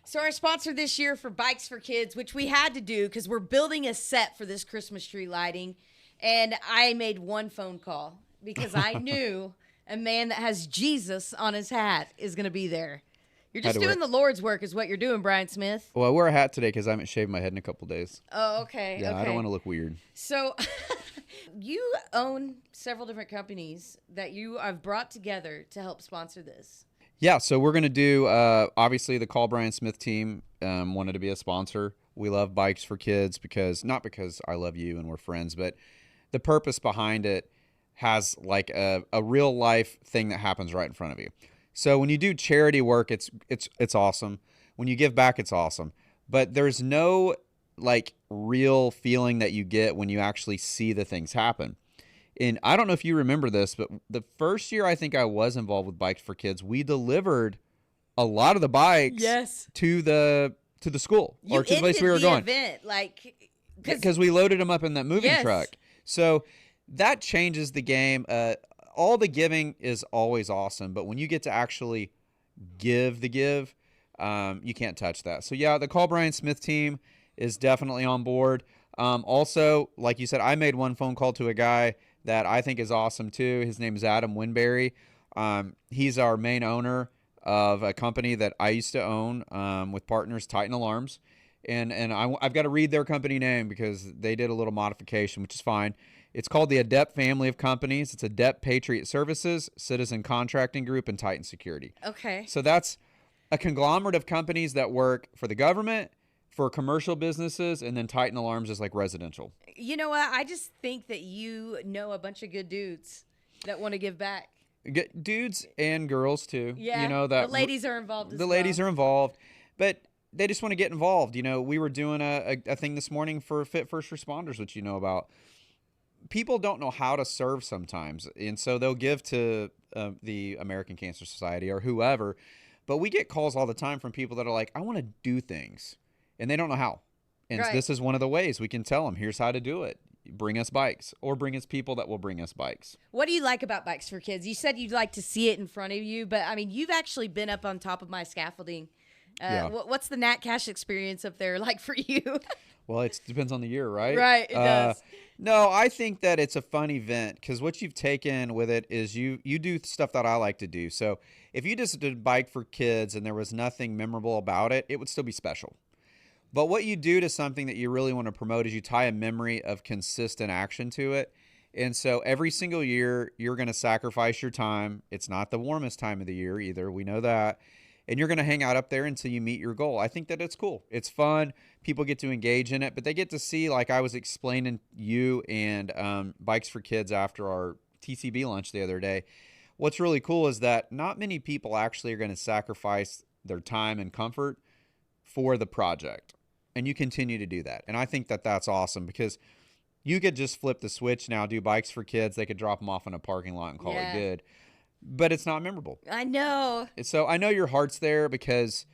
So our sponsor this year for Bikes for Kids, which we had to do because we're building a set for this Christmas tree lighting, and I made one phone call because I knew a man that has Jesus on his hat is going to be there. You're just Had to doing wear- the Lord's work is what you're doing, Brian Smith. Well, I wore a hat today because I haven't shaved my head in a couple days. Oh, okay. Yeah, okay. I don't want to look weird. So, you own several different companies that you have brought together to help sponsor this. Yeah, so we're going to do, obviously, the Call Brian Smith team wanted to be a sponsor. We love Bikes for Kids not because I love you and we're friends, but the purpose behind it has like a real life thing that happens right in front of you. So when you do charity work, it's awesome. When you give back, it's awesome. But there's no like real feeling that you get when you actually see the things happen. And I don't know if you remember this, but the first year I think I was involved with Bikes for Kids, we delivered a lot of the bikes to the school or to the place we were going. Event, like, Because we loaded them up in that moving Yes. truck. So that changes the game all the giving is always awesome, but when you get to actually give the give, you can't touch that. So yeah, the Call Brian Smith team is definitely on board. Also, like you said, I made one phone call to a guy that I think is awesome too. His name is Adam Winberry. He's our main owner of a company that I used to own with partners, Titan Alarms. And I've got to read their company name because they did a little modification, which is fine. It's called the Adept family of companies. It's Adept Patriot Services, Citizen Contracting Group, and Titan Security. Okay. So that's a conglomerate of companies that work for the government, for commercial businesses, and then Titan Alarms is like residential. You know what? I just think that you know a bunch of good dudes that want to give back. Dudes and girls too. Yeah. You know that the ladies are involved. The ladies are involved, but they just want to get involved. You know, we were doing a thing this morning for Fit First Responders, which you know about. People don't know how to serve sometimes, and so they'll give to the American Cancer Society or whoever. But we get calls all the time from people that are like, I want to do things, and they don't know how. And Right. this is one of the ways we can tell them, here's how to do it. Bring us bikes, or bring us people that will bring us bikes. What do you like about Bikes for Kids? You said you'd like to see it in front of you, but I mean, you've actually been up on top of my scaffolding. Yeah. What's the Nat Cash experience up there like for you? Well, it depends on the year, right? Right, it does. No, I think that it's a fun event because what you've taken with it is you do stuff that I like to do. So if you just did Bike for Kids and there was nothing memorable about it, it would still be special. But what you do to something that you really want to promote is you tie a memory of consistent action to it. And so every single year, you're going to sacrifice your time. It's not the warmest time of the year either. We know that. And you're going to hang out up there until you meet your goal. I think that it's cool. It's fun. People get to engage in it, but they get to see, like I was explaining you and Bikes for Kids after our TCB lunch the other day. What's really cool is that not many people actually are going to sacrifice their time and comfort for the project. And you continue to do that. And I think that that's awesome because you could just flip the switch now, do Bikes for Kids. They could drop them off in a parking lot and call Yeah. it good. But it's not memorable. I know. So I know your heart's there because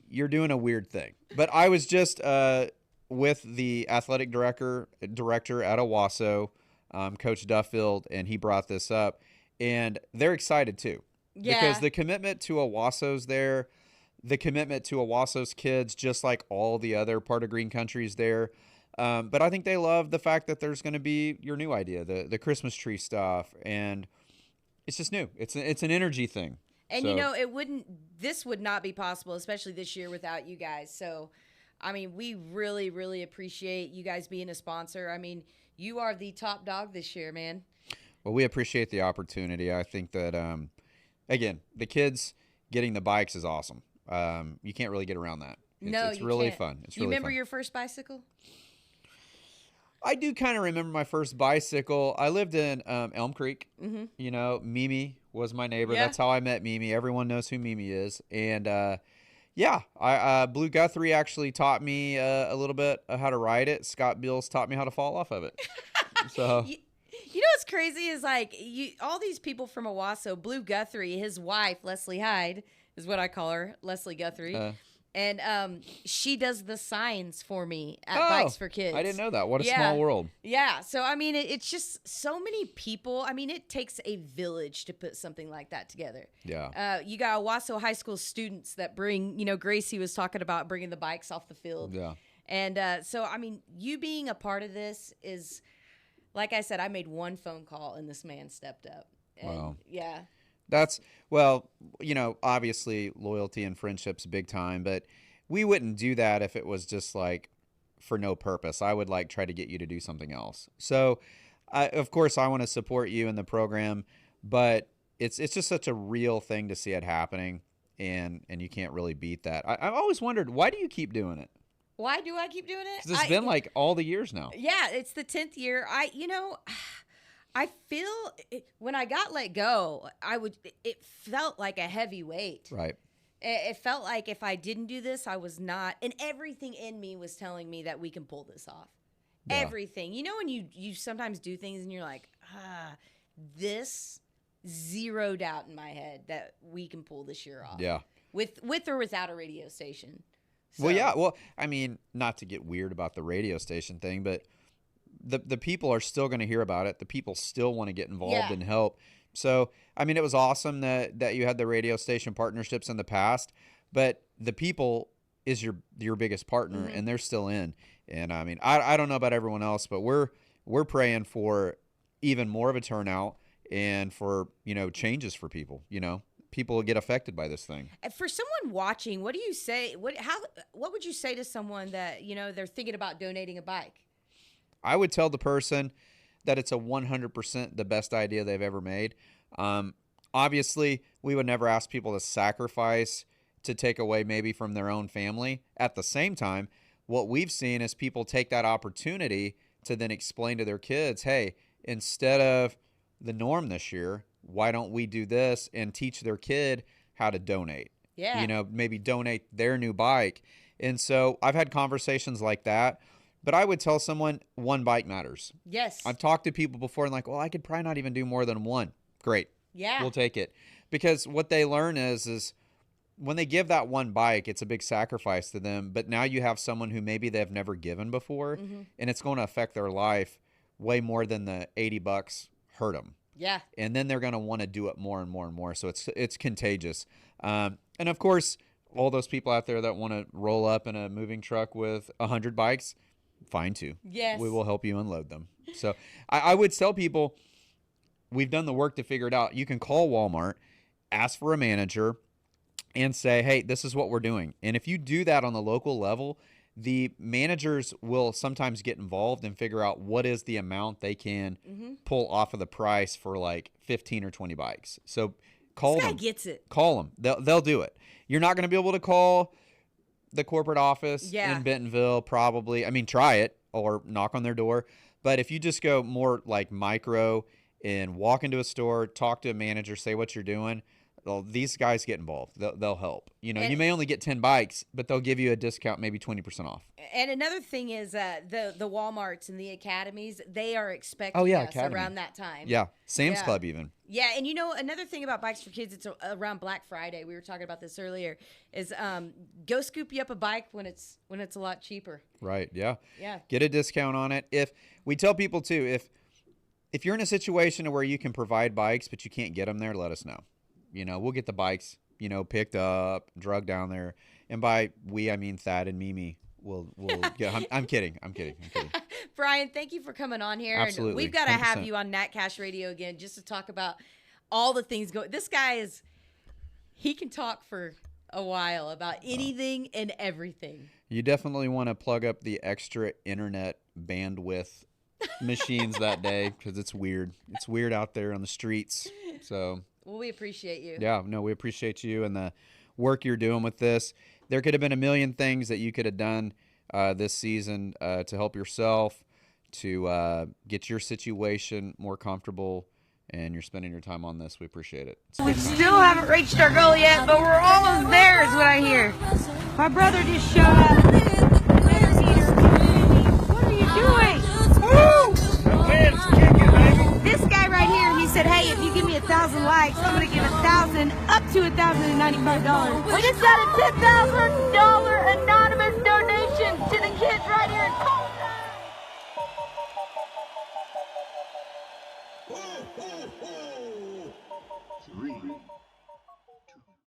you're doing a weird thing. But I was just with the athletic director at Owasso, Coach Duffield, and he brought this up. And they're excited too. Yeah. Because the commitment to Owasso's there, the commitment to Owasso's kids, just like all the other Part of Green countries there. But I think they love the fact that there's going to be your new idea, the Christmas tree stuff. And it's just new. It's an energy thing. And So- you know, this would not be possible, especially this year, without you guys. So, I mean, we really, really appreciate you guys being a sponsor. I mean, you are the top dog this year, man. Well, we appreciate the opportunity. I think that, again, the kids getting the bikes is awesome. You can't really get around that. It's you really can't. fun. It's You really remember fun. your first bicycle? I do kind of remember my first bicycle. I lived in Elm Creek. Mm-hmm. You know, Mimi was my neighbor. Yeah. That's how I met Mimi. Everyone knows who Mimi is. And yeah, Blue Guthrie actually taught me a little bit of how to ride it. Scott Bills taught me how to fall off of it. So You know what's crazy is like all these people from Owasso, Blue Guthrie, his wife Leslie Hyde is what I call her, Leslie Guthrie, and she does the signs for me at Bikes for Kids. I didn't know that. What a Yeah. small world. Yeah, so I mean, it's just so many people. I mean, it takes a village to put something like that together. Yeah. You got Owasso High School students that bring, you know, Gracie was talking about bringing the bikes off the field. Yeah. And so, I mean, you being a part of this is, like I said, I made one phone call and this man stepped up. And Wow. Yeah. That's, well, you know, obviously loyalty and friendship's big time, but we wouldn't do that if it was just like for no purpose. I would like try to get you to do something else. So, of course, I want to support you in the program, but it's just such a real thing to see it happening, and you can't really beat that. I've always wondered, why do you keep doing it? Why do I keep doing it? 'Cause it's been like all the years now. Yeah, it's the 10th year. I feel when I got let go, it felt like a heavy weight. Right. It felt like if I didn't do this, I was not, and everything in me was telling me that we can pull this off. Yeah. Everything. You know, when you sometimes do things and you're like, this zero doubt in my head that we can pull this year off. Yeah. With or without a radio station. Well, So- yeah. Well, I mean, not to get weird about the radio station thing, but the people are still going to hear about it. The people still want to get involved Yeah. and help. So, I mean, it was awesome that you had the radio station partnerships in the past, but the people is your biggest partner, and they're still in. And I mean, I don't know about everyone else, but we're praying for even more of a turnout and for, changes for people. People get affected by this thing. For someone watching, what do you say? What would you say to someone that they're thinking about donating a bike? I would tell the person that it's a 100% the best idea they've ever made. Obviously, we would never ask people to sacrifice to take away maybe from their own family. At the same time, what we've seen is people take that opportunity to then explain to their kids, hey, instead of the norm this year, why don't we do this, and teach their kid how to donate? Yeah. Maybe donate their new bike. And so I've had conversations like that, but I would tell someone one bike matters. Yes. I've talked to people before and well, I could probably not even do more than one. Great. Yeah. We'll take it. Because what they learn is when they give that one bike, it's a big sacrifice to them. But now you have someone who maybe they've never given before, and it's going to affect their life way more than the $80 hurt them. Yeah. And then they're going to want to do it more and more and more. So it's contagious. And of course, all those people out there that want to roll up in a moving truck with 100 bikes, fine too. Yes. We will help you unload them. So I would tell people, we've done the work to figure it out. You can call Walmart, ask for a manager, and say, hey, this is what we're doing. And if you do that on the local level, the managers will sometimes get involved and figure out what is the amount they can pull off of the price for 15 or 20 bikes. So call This guy them. gets it. Call them. They'll do it. You're not going to be able to call the corporate office in Bentonville, probably. I mean, try it or knock on their door. But if you just go more micro and walk into a store, talk to a manager, say what you're doing, well, these guys get involved. They'll help. You may only get 10 bikes, but they'll give you a discount, maybe 20% off. And another thing is the Walmarts and the academies, they are expecting us Academy. around that time. Yeah, Sam's Yeah. Club even. Yeah, and another thing about Bikes for Kids, it's around Black Friday. We were talking about this earlier. Is go scoop you up a bike when it's a lot cheaper. Right, yeah. Yeah. Get a discount on it. If we tell people too, if you're in a situation where you can provide bikes but you can't get them there, let us know. We'll get the bikes, picked up, drugged down there. And by we, I mean Thad and Mimi. We'll get. I'm kidding. Brian, thank you for coming on here. Absolutely. And we've got to have 100%. you on Nat Cash Radio again just to talk about all the things going. This guy he can talk for a while about anything and everything. You definitely want to plug up the extra internet bandwidth machines that day because it's weird. It's weird out there on the streets. So. Well, we appreciate you. Yeah, no, we appreciate you and the work you're doing with this. There could have been a million things that you could have done this season to help yourself, to get your situation more comfortable, and you're spending your time on this. We appreciate it. We still haven't reached our goal yet, but we're almost there is what I hear. My brother just showed up. What are you doing? Woo! This guy right here, he said, hey, if you give me 1,000 likes, I'm going to give 1,000 up to $1,095. We just got a $10,000 anonymous donation to the kids right here in Colton. 3,